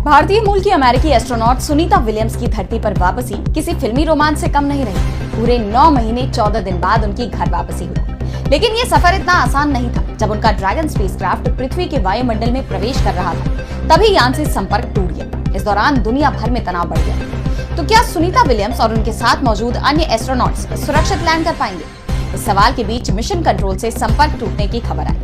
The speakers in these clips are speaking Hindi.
भारतीय मूल की अमेरिकी एस्ट्रोनॉट सुनीता विलियम्स की धरती पर वापसी किसी फिल्मी रोमांच से कम नहीं रही। पूरे 9 महीने 14 दिन बाद उनकी घर वापसी हुई। लेकिन ये सफर इतना आसान नहीं था। जब उनका ड्रैगन स्पेसक्राफ्ट पृथ्वी के वायुमंडल में प्रवेश कर रहा था, तभी यान से संपर्क टूट गया। इस दौरान दुनिया भर में तनाव बढ़ गया। तो क्या सुनीता विलियम्स और उनके साथ मौजूद अन्य एस्ट्रोनॉट्स सुरक्षित लैंड कर पाएंगे? इस सवाल के बीच मिशन कंट्रोल से संपर्क टूटने की खबर आई,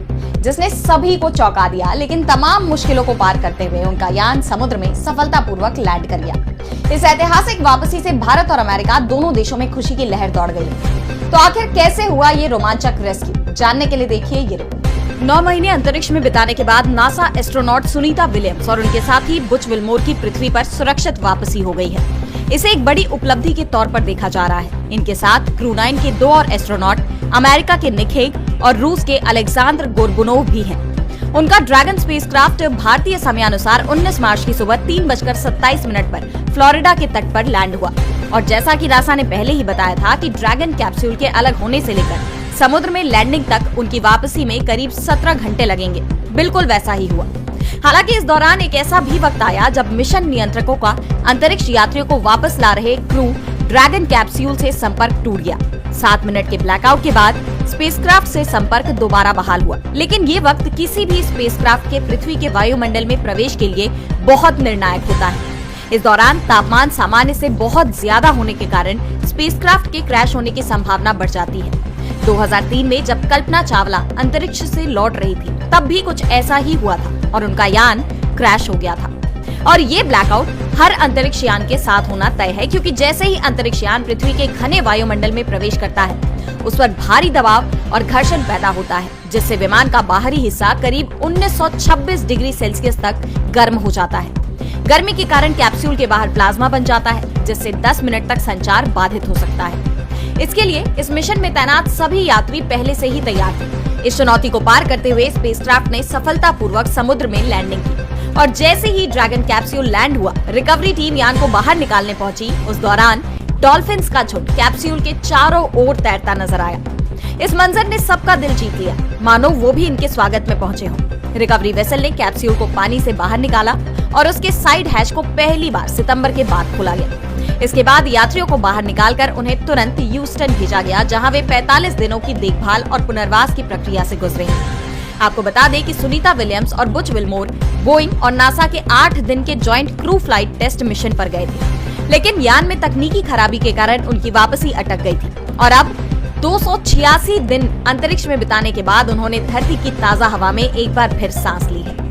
जिसने सभी को चौंका दिया। लेकिन तमाम मुश्किलों को पार करते हुए उनका यान समुद्र में सफलतापूर्वक लैंड कर गया। इस ऐतिहासिक वापसी से भारत और अमेरिका दोनों देशों में खुशी की लहर दौड़ गई। तो आखिर कैसे हुआ ये रोमांचक रेस्क्यू? जानने के लिए देखिए ये रिपोर्ट। 9 महीने अंतरिक्ष में बिताने के बाद नासा एस्ट्रोनॉट सुनीता विलियम्स और उनके साथी बुच विल्मोर की पृथ्वी पर सुरक्षित वापसी हो गई है। इसे एक बड़ी उपलब्धि के तौर पर देखा जा रहा है। इनके साथ क्रू 9 के 2 और एस्ट्रोनॉट अमेरिका के निक हेग और रूस के अलेक्जेंडर गोर्बुनोव भी हैं। उनका ड्रैगन स्पेसक्राफ्ट भारतीय समयानुसार 19 मार्च की सुबह 3:27 पर फ्लोरिडा के तट पर लैंड हुआ। और जैसा कि नासा ने पहले ही बताया था कि ड्रैगन कैप्सूल के अलग होने से लेकर समुद्र में लैंडिंग तक उनकी वापसी में करीब 17 घंटे लगेंगे। बिल्कुल वैसा ही हुआ। हालांकि इस दौरान एक ऐसा भी वक्त आया जब मिशन नियंत्रकों का अंतरिक्ष यात्रियों को वापस ला रहे क्रू ड्रैगन कैप्सूल से संपर्क टूट गया। 7 मिनट के ब्लैकआउट के बाद स्पेसक्राफ्ट से संपर्क दोबारा बहाल हुआ। लेकिन ये वक्त किसी भी स्पेसक्राफ्ट के पृथ्वी के वायुमंडल में प्रवेश के लिए बहुत निर्णायक होता है। इस दौरान तापमान सामान्य से बहुत ज्यादा होने के कारण स्पेसक्राफ्ट के क्रैश होने की संभावना बढ़ जाती है। 2003 में जब कल्पना चावला अंतरिक्ष से लौट रही थी, तब भी कुछ ऐसा ही हुआ था और उनका यान क्रैश हो गया था। और ये ब्लैकआउट हर अंतरिक्ष यान के साथ होना तय है, क्योंकि जैसे ही अंतरिक्ष यान पृथ्वी के घने वायुमंडल में प्रवेश करता है, उस पर भारी दबाव और घर्षण पैदा होता है, जिससे विमान का बाहरी हिस्सा करीब 1926 डिग्री सेल्सियस तक गर्म हो जाता है। गर्मी के कारण कैप्सूल के बाहर प्लाज्मा बन जाता है, जिससे 10 मिनट तक संचार बाधित हो सकता है। इसके लिए इस मिशन में तैनात सभी यात्री पहले से ही तैयार थे। इस चुनौती को पार करते हुए स्पेसक्राफ्ट ने सफलतापूर्वक समुद्र में लैंडिंग की और जैसे ही ड्रैगन कैप्सूल लैंड हुआ, रिकवरी टीम यान को बाहर निकालने पहुंची। उस दौरान डॉल्फिन्स का झुंड कैप्सूल के चारों ओर तैरता नजर आया। इस मंजर ने सबका दिल जीत लिया, मानो वो भी इनके स्वागत में पहुंचे हों। रिकवरी वेसल ने कैप्सूल को पानी से बाहर निकाला और उसके साइड हैच को पहली बार सितंबर के बाद खोला गया। इसके बाद यात्रियों को बाहर निकालकर उन्हें तुरंत ह्यूस्टन भेजा गया, जहां वे 45 दिनों की देखभाल और पुनर्वास की प्रक्रिया से गुजरे हैं। आपको बता दें कि सुनीता विलियम्स और बुच विल्मोर बोइंग और नासा के 8 दिन के joint crew flight test mission पर गए थे। लेकिन यान में तकनीकी खराबी के कारण उनकी वापसी अटक गई थी और अब 286 दिन अंतरिक्ष में बिताने के बाद उन्होंने धरती की ताजा हवा में एक बार फिर सांस ली है।